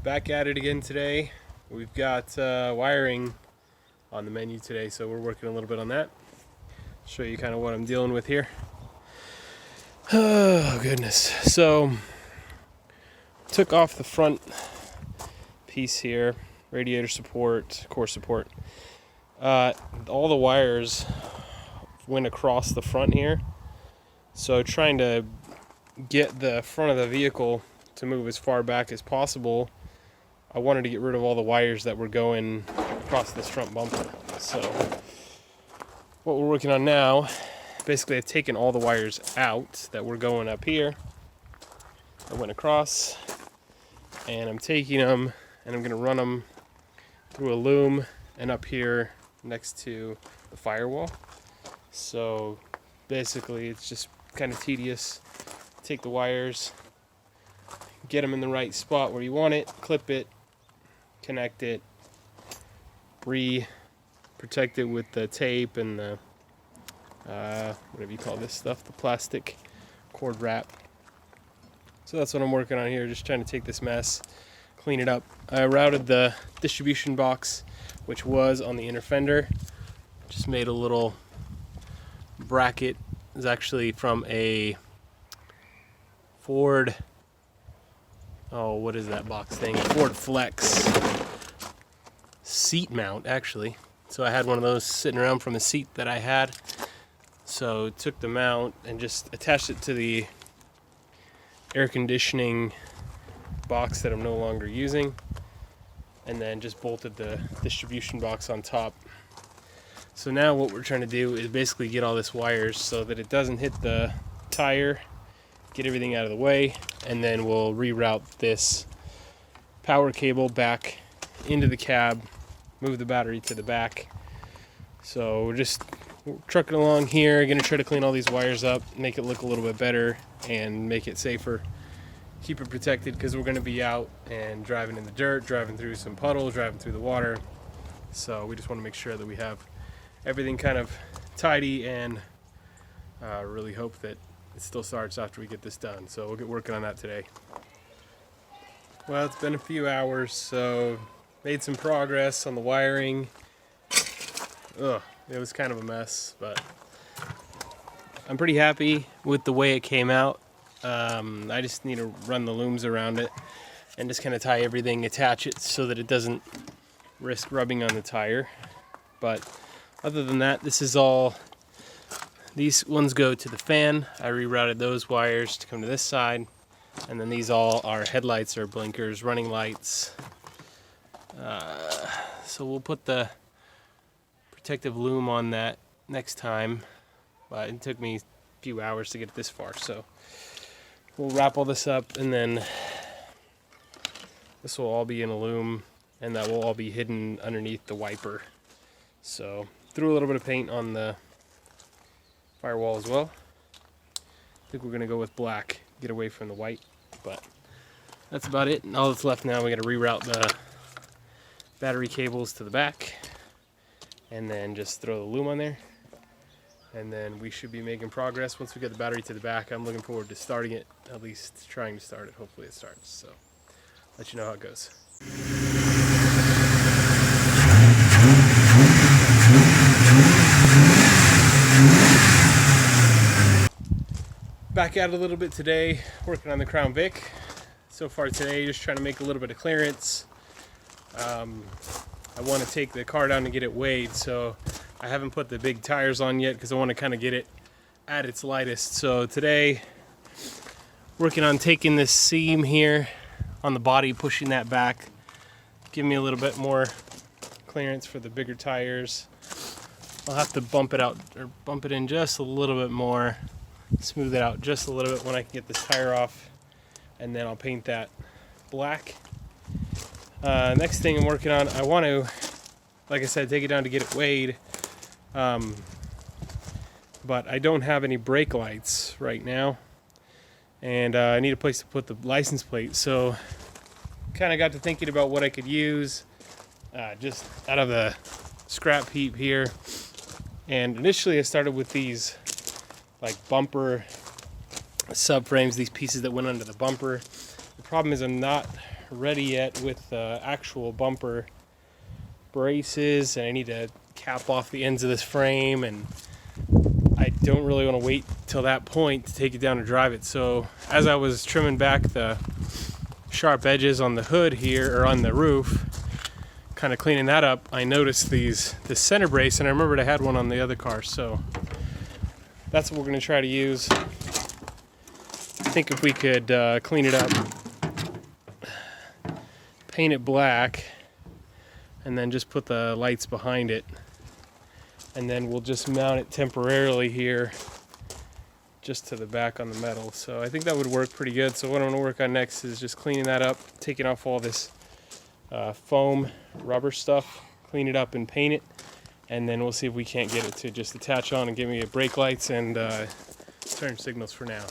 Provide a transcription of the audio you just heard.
Back at it again today. We've got wiring on the menu today, so we're working a little bit on that. Show you kind of what I'm dealing with here. Oh goodness. So took off the front piece here, radiator support, core support. All the wires went across the front here, so trying to get the front of the vehicle to move as far back as possible, I wanted to get rid of all the wires that were going across this front bumper. So what we're working on now, basically I've taken all the wires out that were going up here. I went across and I'm taking them and I'm going to run them through a loom and up here next to the firewall. So basically it's just kind of tedious. Take the wires, get them in the right spot where you want it, clip it, connect it, protect it with the tape and the whatever you call this stuff, the plastic cord wrap. So that's what I'm working on here, just trying to take this mess, clean it up. I routed the distribution box, which was on the inner fender. Just made a little bracket. It's actually from a Ford, what is that box thing? Ford Flex seat mount, actually. So I had one of those sitting around from the seat that I had. So took the mount and just attached it to the air conditioning box that I'm no longer using, and then just bolted the distribution box on top. So now what we're trying to do is basically get all this wires so that it doesn't hit the tire, get everything out of the way, and then we'll reroute this power cable back into the cab, move the battery to the back. So we're trucking along here, gonna try to clean all these wires up, make it look a little bit better and make it safer, keep it protected, because we're gonna be out and driving in the dirt, driving through some puddles, driving through the water. So we just want to make sure that we have everything kind of tidy, and really hope that it still starts after we get this done. So we'll get working on that today. Well, it's been a few hours, so made some progress on the wiring. It was kind of a mess, but I'm pretty happy with the way it came out. I just need to run the looms around it and just kind of tie everything, attach it so that it doesn't risk rubbing on the tire. But other than that, this is all. These ones go to the fan. I rerouted those wires to come to this side. And then these all are headlights or blinkers, running lights. So we'll put the protective loom on that next time. But it took me a few hours to get this far. So we'll wrap all this up, and then this will all be in a loom, and that will all be hidden underneath the wiper. So threw a little bit of paint on the firewall as well. I think we're gonna go with black, get away from the white, but that's about it. And all that's left now, we gotta reroute the battery cables to the back, and then just throw the loom on there, and then we should be making progress. Once we get the battery to the back, I'm looking forward to starting it, at least trying to start it. Hopefully it starts. So let you know how it goes. Back at it a little bit today, working on the Crown Vic. So far today, just trying to make a little bit of clearance. I want to take the car down and get it weighed, so I haven't put the big tires on yet because I want to kind of get it at its lightest. So today, working on taking this seam here on the body, pushing that back, give me a little bit more clearance for the bigger tires. I'll have to bump it out, or bump it in just a little bit more, smooth it out just a little bit when I can get this tire off, and then I'll paint that black. Next thing I'm working on, I want to, like I said, take it down to get it weighed, but I don't have any brake lights right now, and I need a place to put the license plate. So kind of got to thinking about what I could use just out of the scrap heap here, and initially I started with these like bumper subframes, these pieces that went under the bumper. The problem is I'm not ready yet with the actual bumper braces, and I need to cap off the ends of this frame, and I don't really want to wait till that point to take it down and drive it. So as I was trimming back the sharp edges on the hood here, or on the roof, kind of cleaning that up, I noticed this center brace, and I remembered I had one on the other car, so that's what we're going to try to use. I think if we could clean it up, paint it black, and then just put the lights behind it, and then we'll just mount it temporarily here just to the back on the metal. So I think that would work pretty good. So what I'm going to work on next is just cleaning that up, taking off all this foam rubber stuff, clean it up and paint it, and then we'll see if we can't get it to just attach on and give me brake lights and turn signals for now.